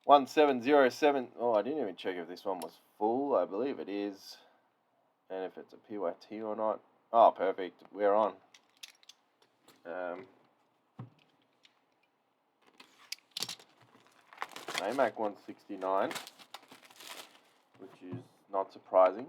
1707. Oh, I didn't even check if this one was full. I believe it is. And if it's a PYT or not. Oh, perfect. We're on. AMAC 169, which is not surprising.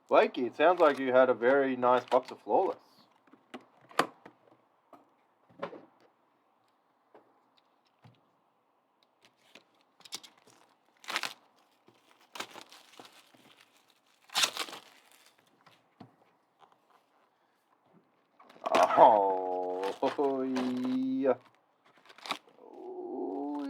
Blakey, it sounds like you had a very nice box of Flawless. Oh, yeah. Oh,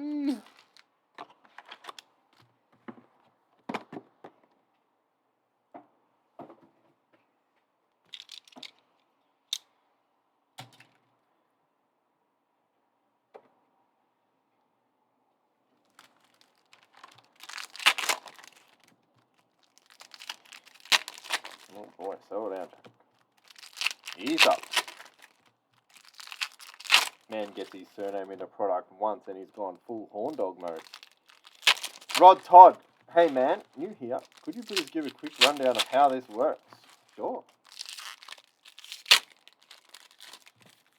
oh boy, settle down. He's up. Man gets his surname in a product once and he's gone full horn dog mode. Rod Todd. Hey man, new here. Could you please give a quick rundown of how this works? Sure.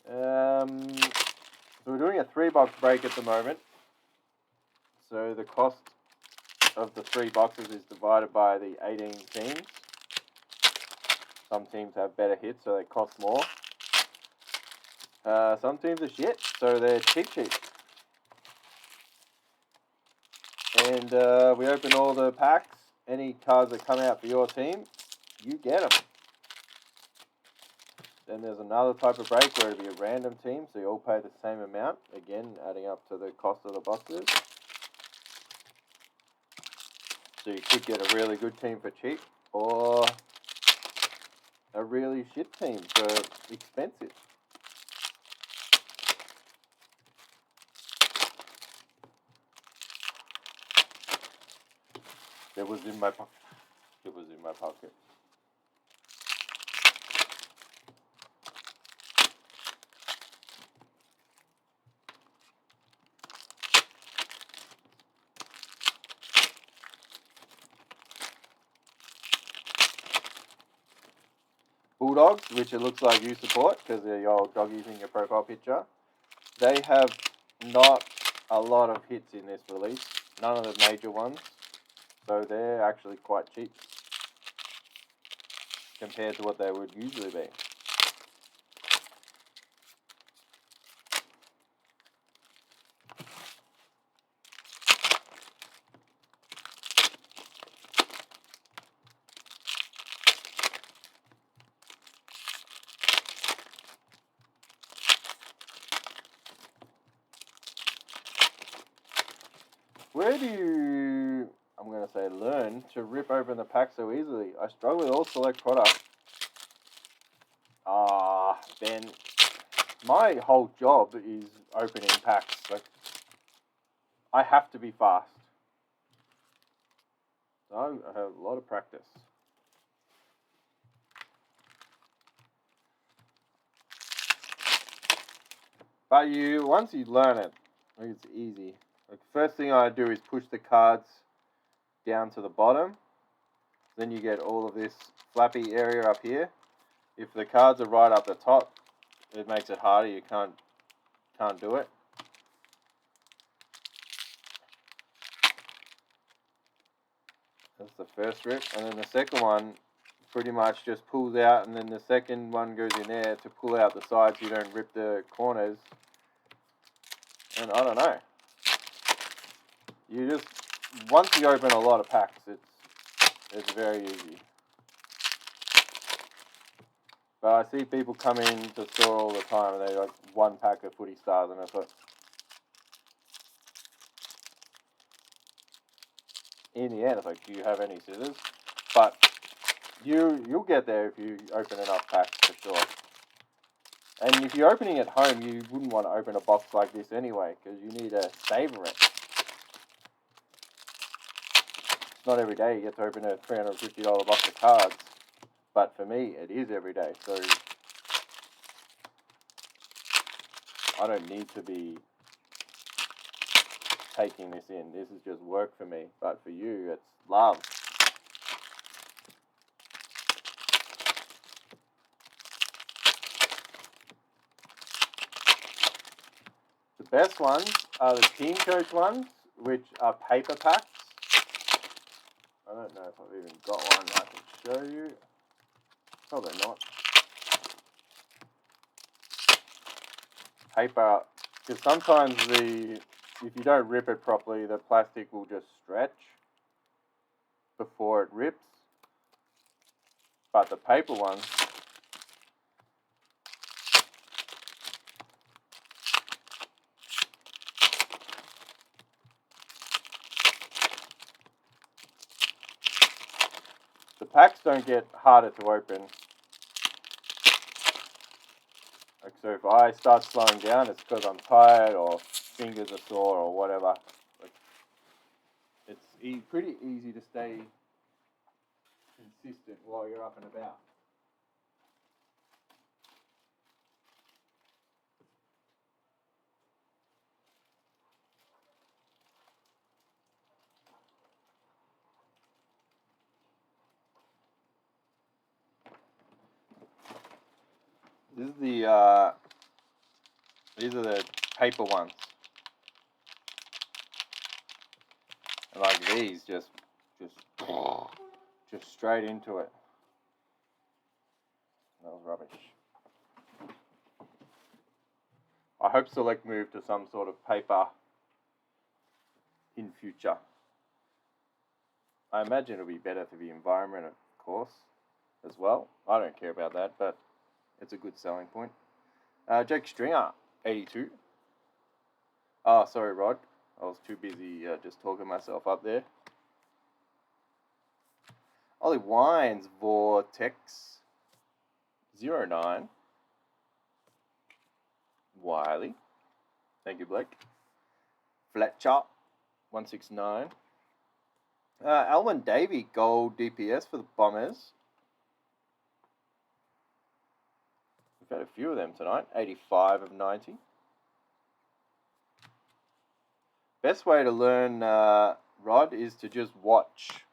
So we're doing a $3 break at the moment. So the cost of the 3 boxes is divided by the 18 teams. Some teams have better hits, so they cost more. Some teams are shit, so they're cheap. And we open all the packs. Any cards that come out for your team, you get them. Then there's another type of break where it'll be a random team, so you all pay the same amount. Again, adding up to the cost of the boxes. So you could get a really good team for cheap, or a really shit team for expensive. It was in my pocket. It was in my pocket. Bulldogs, which it looks like you support because they're your old doggies in your profile picture. They have not a lot of hits in this release. None of the major ones. So they're actually quite cheap compared to what they would usually be. Where do you, I'm going to say learn, to rip open the pack so easily? I struggle with all select products. Ben, my whole job is opening packs. Like, I have to be fast. So I have a lot of practice. But once you learn it, it's easy. Like, first thing I do is push the cards down to the bottom. Then you get all of this flappy area up here. If the cards are right up the top, it makes it harder. You can't do it. That's the first rip, and then the second one pretty much just pulls out, and then the second one goes in there to pull out the sides so you don't rip the corners. And I don't know. You just, once you open a lot of packs, it's very easy. But I see people come in to store all the time and they like one pack of footy stars, and it's like, in the end, it's like, do you have any scissors? But You'll get there if you open enough packs for sure. And if you're opening at home, you wouldn't want to open a box like this anyway, because you need to savor it. It's not every day you get to open a $350 box of cards, but for me, it is every day. So I don't need to be taking this in. This is just work for me, but for you, it's love. The best ones are the Team Coach ones, which are paper packs. I don't know if I've even got one I can show you. Probably not. Paper, because sometimes if you don't rip it properly, the plastic will just stretch before it rips. But the paper ones, the packs don't get harder to open. Like, so if I start slowing down, it's because I'm tired or fingers are sore or whatever. Like, it's pretty easy to stay consistent while you're up and about. These are the paper ones. And like these, just straight into it. That was rubbish. I hope Select move to some sort of paper in future. I imagine it'll be better for the environment, of course, as well. I don't care about that, but it's a good selling point. Jake Stringer, 82. Oh, sorry, Rod. I was too busy just talking myself up there. Ollie Wines, Vortex, 09. Wiley. Thank you, Blake. Fletcher, 169. Alwyn Davey, gold DPS for the Bombers. We've had a few of them tonight. 85 of 90. Best way to learn Rod is to just watch.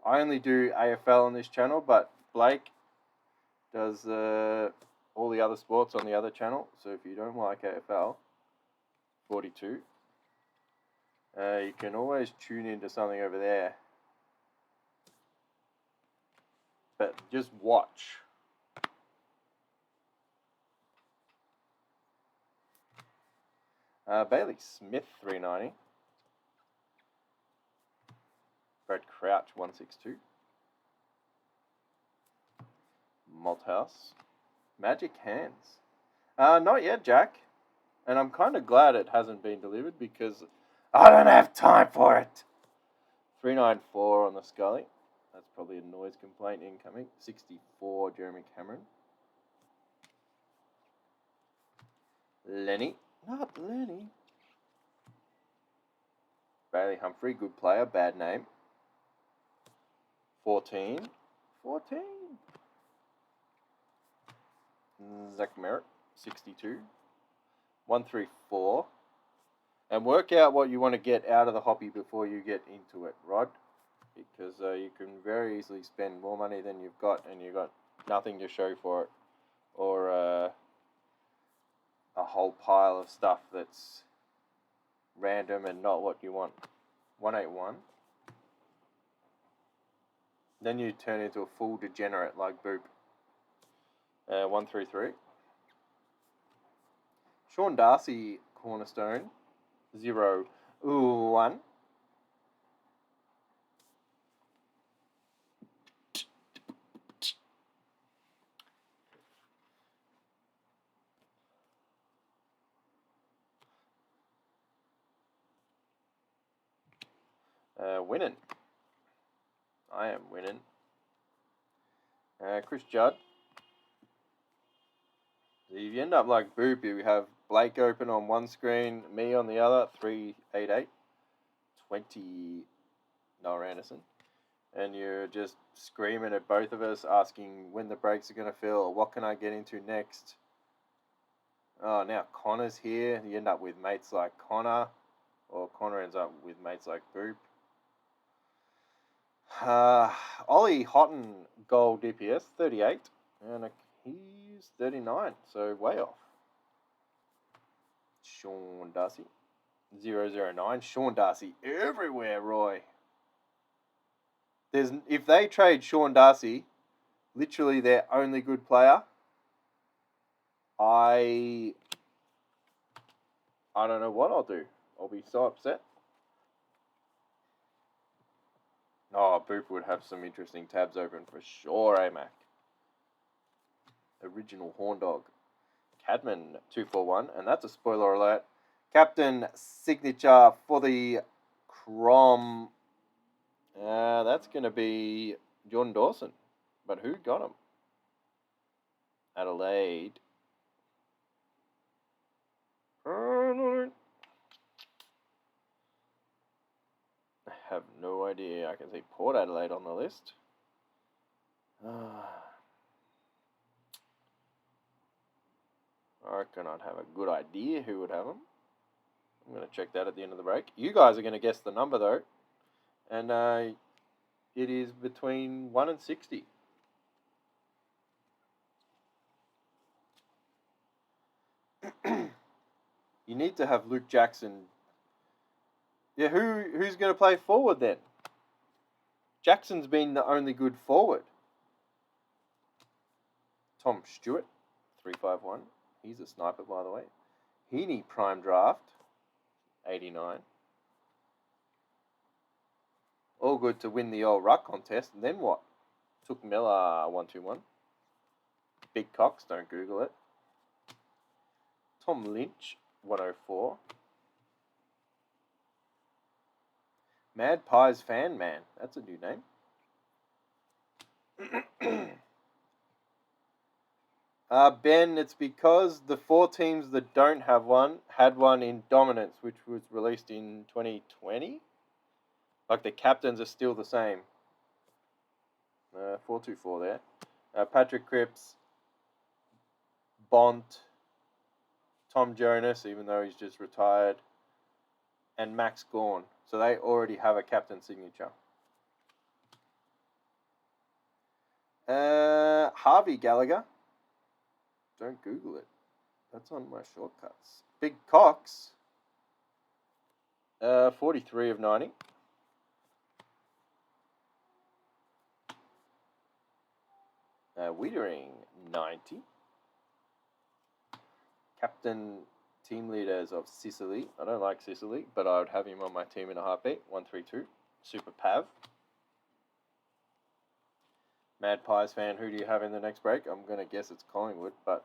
I only do AFL on this channel, but Blake does all the other sports on the other channel. So if you don't like AFL, 42, you can always tune into something over there. But just watch. Bailey Smith, 390. Brad Crouch, 162. Malthouse. Magic Hands. Not yet, Jack. And I'm kind of glad it hasn't been delivered because I don't have time for it. 394 on the Scully. That's probably a noise complaint incoming. 64, Jeremy Cameron. Lenny. Not Lenny. Bailey Humphrey, good player, bad name. 14. Zach Merritt, 62. 134. And work out what you want to get out of the hobby before you get into it, Rod. Because you can very easily spend more money than you've got and you've got nothing to show for it. Or a whole pile of stuff that's random and not what you want. 181. Then you turn into a full degenerate like Boop. 133. Sean Darcy, Cornerstone. 0-1. Winning. I am winning. Chris Judd. If you end up like Boop, you have Blake open on one screen, me on the other, 388, 20 Noah Anderson. And you're just screaming at both of us, asking when the brakes are going to fill, or what can I get into next. Oh, now Connor's here. You end up with mates like Connor, or Connor ends up with mates like Boop. Ollie Houghton, goal DPS, 38, and he's 39, so way off. Sean Darcy, 009. Sean Darcy everywhere, Roy. If they trade Sean Darcy, literally their only good player, I don't know what I'll do. I'll be so upset. Oh, Boop would have some interesting tabs open for sure, Mac? Original Horn Dog. Cadman 241, and that's a spoiler alert. Captain signature for the Crom. That's going to be John Dawson. But who got him? Adelaide. I have no idea. I can see Port Adelaide on the list. I reckon I'd have a good idea who would have them. I'm going to check that at the end of the break. You guys are going to guess the number, though. And it is between 1 and 60. You need to have Luke Jackson. Yeah, who's going to play forward then? Jackson's been the only good forward. Tom Stewart, 351. He's a sniper, by the way. Heaney prime draft, 89. All good to win the old ruck contest. And then what? Took Miller, 121. Big Cox, don't Google it. Tom Lynch, 104. Mad Pies Fan Man. That's a new name. Ben, it's because the 4 teams that don't have one had one in Dominance, which was released in 2020. Like the captains are still the same. 424 there. Patrick Cripps, Bont, Tom Jonas, even though he's just retired, and Max Gawn. So they already have a captain signature. Harvey Gallagher. Don't Google it. That's on my shortcuts. Big Cox. 43 of 90. Wiedering, 90. Captain team leaders of Sicily. I don't like Sicily, but I would have him on my team in a heartbeat. 132. Super Pav. Mad Pies fan, who do you have in the next break? I'm going to guess it's Collingwood, but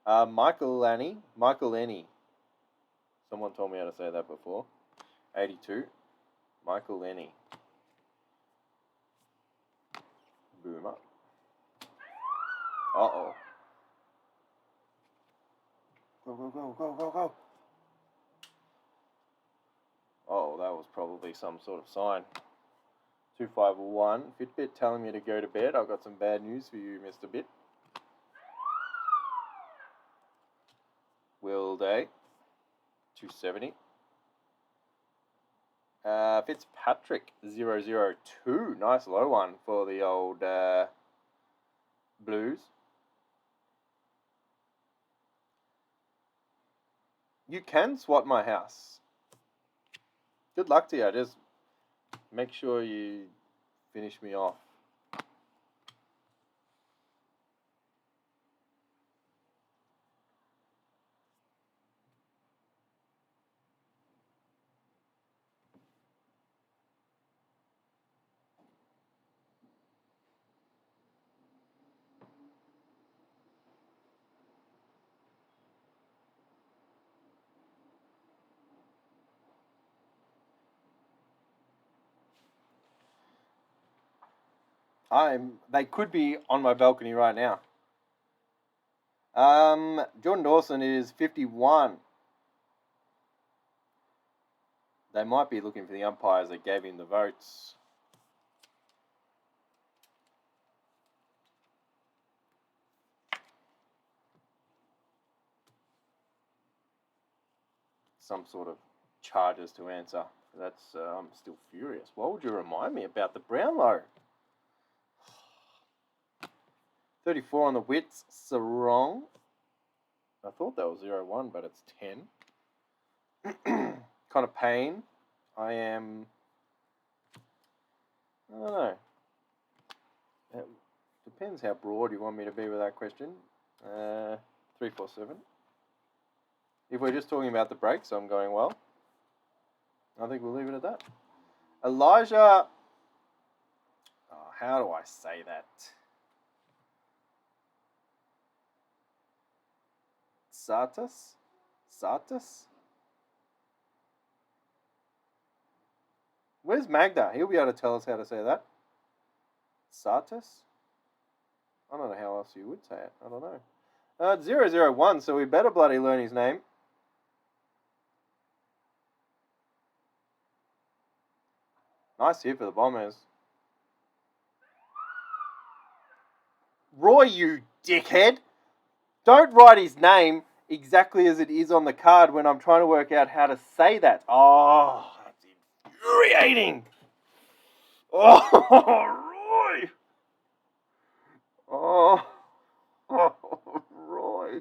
Michael Lenny. Someone told me how to say that before. 82. Michael Lenny. Boomer. Uh-oh. Go. Oh, that was probably some sort of sign. 251. Fitbit telling me to go to bed. I've got some bad news for you, Mr. Bit. Will Day. 270. Fitzpatrick, 002. Nice low one for the old Blues. You can swat my house. Good luck to you. Just make sure you finish me off. They could be on my balcony right now. Jordan Dawson is 51. They might be looking for the umpires that gave him the votes. Some sort of charges to answer. That's I'm still furious. Why would you remind me about the Brownlow? 34 on the Wits, Sarong. I thought that was 0-1, but it's 10. Kind of pain. I don't know. It depends how broad you want me to be with that question. 347. If we're just talking about the breaks, I'm going well. I think we'll leave it at that. Elijah. Oh, how do I say that? Sartas? Where's Magda? He'll be able to tell us how to say that. Sartas? I don't know how else you would say it. I don't know. 001, so we better bloody learn his name. Nice hit for the Bombers. Roy, you dickhead! Don't write his name exactly as it is on the card when I'm trying to work out how to say that. Oh, that's infuriating. Oh, Roy. Oh, Roy.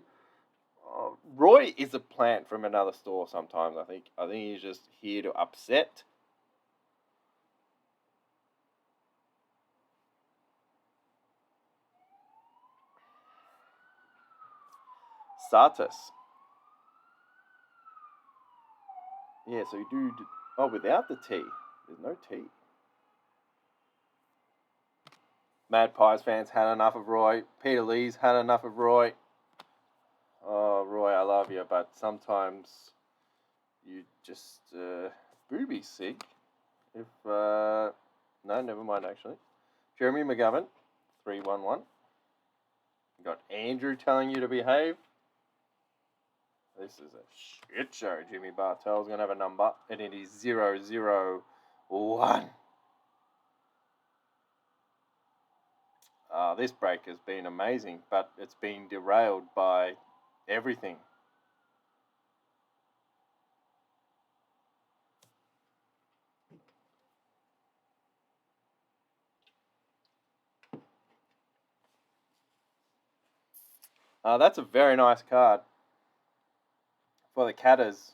Oh, Roy is a plant from another store sometimes, I think. I think he's just here to upset. Sartas. Yeah, so you do... Oh, without the T. There's no T. Mad Pies fans had enough of Roy. Peter Lee's had enough of Roy. Oh, Roy, I love you, but sometimes you just booby sick. If no, never mind. Actually, Jeremy McGovern, 311. You got Andrew telling you to behave. This is a shit show. Jimmy Bartell's gonna have a number, and it is 001. This break has been amazing, but it's been derailed by everything. That's a very nice card for the Catters.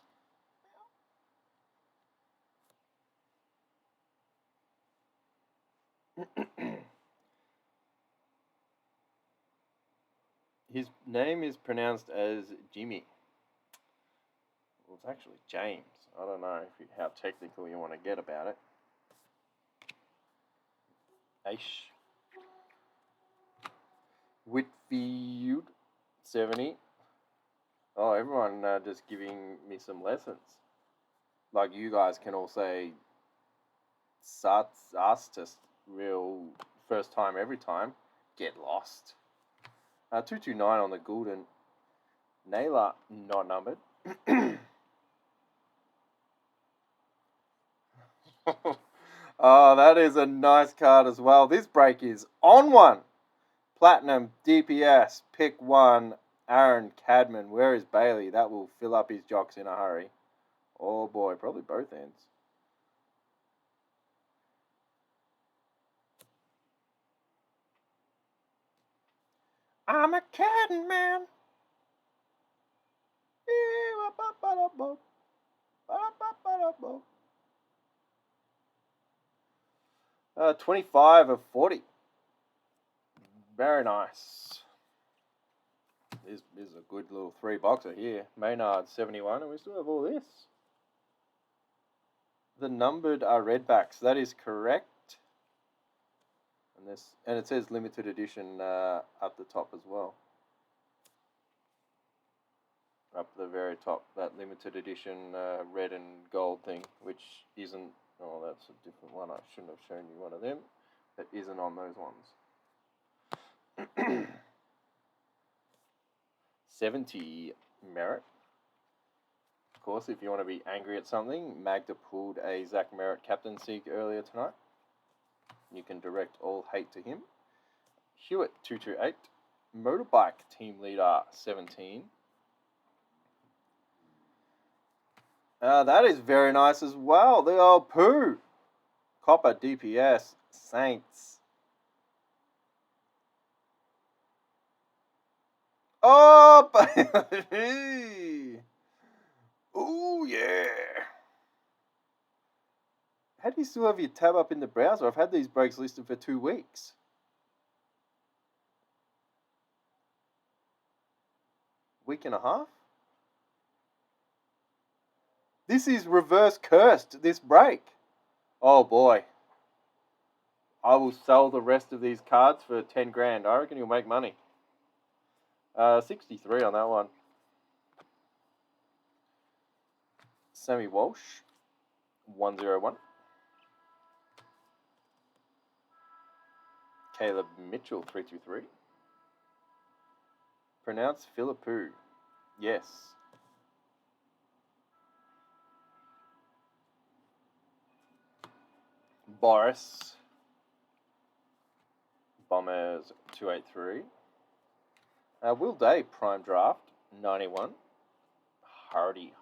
His name is pronounced as Jimmy. Well, it's actually James. I don't know how technical you want to get about it. Aish. Whitfield, 70. Oh, everyone just giving me some lessons. Like you guys can all say Sartas real first time every time. Get lost. 229 on the Goulden. Naylor, not numbered. Oh, that is a nice card as well. This break is on one. Platinum, DPS, pick one. Aaron Cadman. Where is Bailey? That will fill up his jocks in a hurry. Oh boy, probably both ends. I'm a Cadman man. 25 of 40. Very nice. This is a good little 3-boxer here. Maynard 71, and we still have all this. The numbered are redbacks. That is correct. And it says limited edition up the top as well. Up the very top, that limited edition red and gold thing, which isn't. Oh, that's a different one. I shouldn't have shown you one of them. that isn't on those ones. 70 Merritt. Of course, if you want to be angry at something, Magda pulled a Zach Merritt captaincy earlier tonight. You can direct all hate to him. Hewitt 228. Motorbike team leader 17. That is very nice as well. The old poo. Copper DPS Saints. Oh, ooh, yeah. How do you still have your tab up in the browser? I've had these breaks listed for 2 weeks. Week and a half? This is reverse cursed, this break. Oh boy. I will sell the rest of these cards for 10 grand. I reckon you'll make money. 63 on that one. Sammy Walsh, 101. Caleb Mitchell, 323. Pronounce Philippou. Yes. Boris. Bombers, 283. Will Day, Prime Draft, 91. Hardy.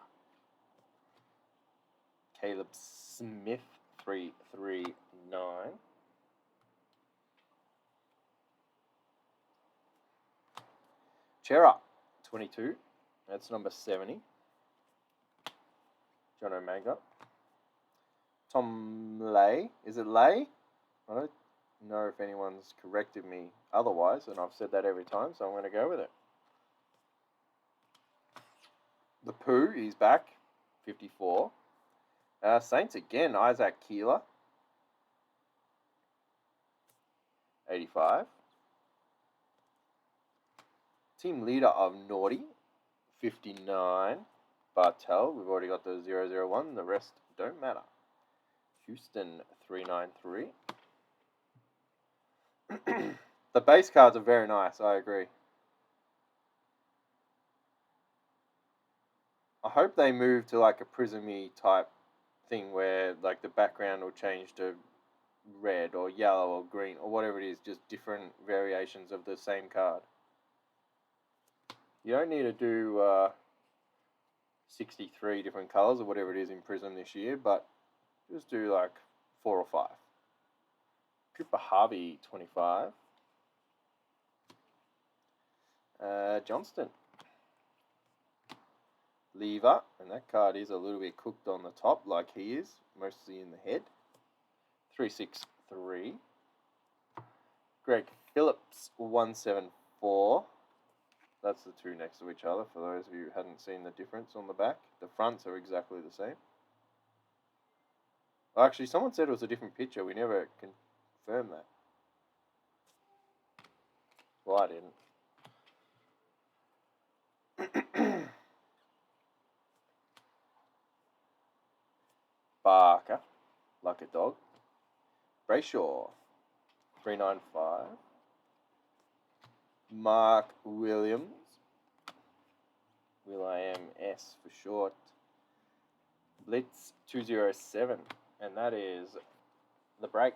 Caleb Smith, 339. Chera, 22. That's number 70. John O'Manga. Tom Lay. Is it Lay? I don't know if anyone's corrected me otherwise, and I've said that every time, so I'm going to go with it. The Pooh, he's back. 54. Saints again, Isaac Keeler. 85. Team leader of Naughty. 59. Bartel, we've already got the 001, the rest don't matter. Houston, 393. The base cards are very nice, I agree. I hope they move to like a prismy type thing where like the background will change to red or yellow or green or whatever it is, just different variations of the same card. You don't need to do 63 different colors or whatever it is in Prism this year, but just do like 4 or 5. Cooper Harvey, 25. Johnston. Lever, and that card is a little bit cooked on the top like he is, mostly in the head. 363. Greg Phillips, 174. That's the two next to each other for those of you who hadn't seen the difference on the back. The fronts are exactly the same. Well, actually, someone said it was a different picture. We never confirmed that. Well, I didn't. Barker, like a dog. Brayshaw, 395. Mark Williams, Will.i.am S for short. Blitz 207, and that is the break.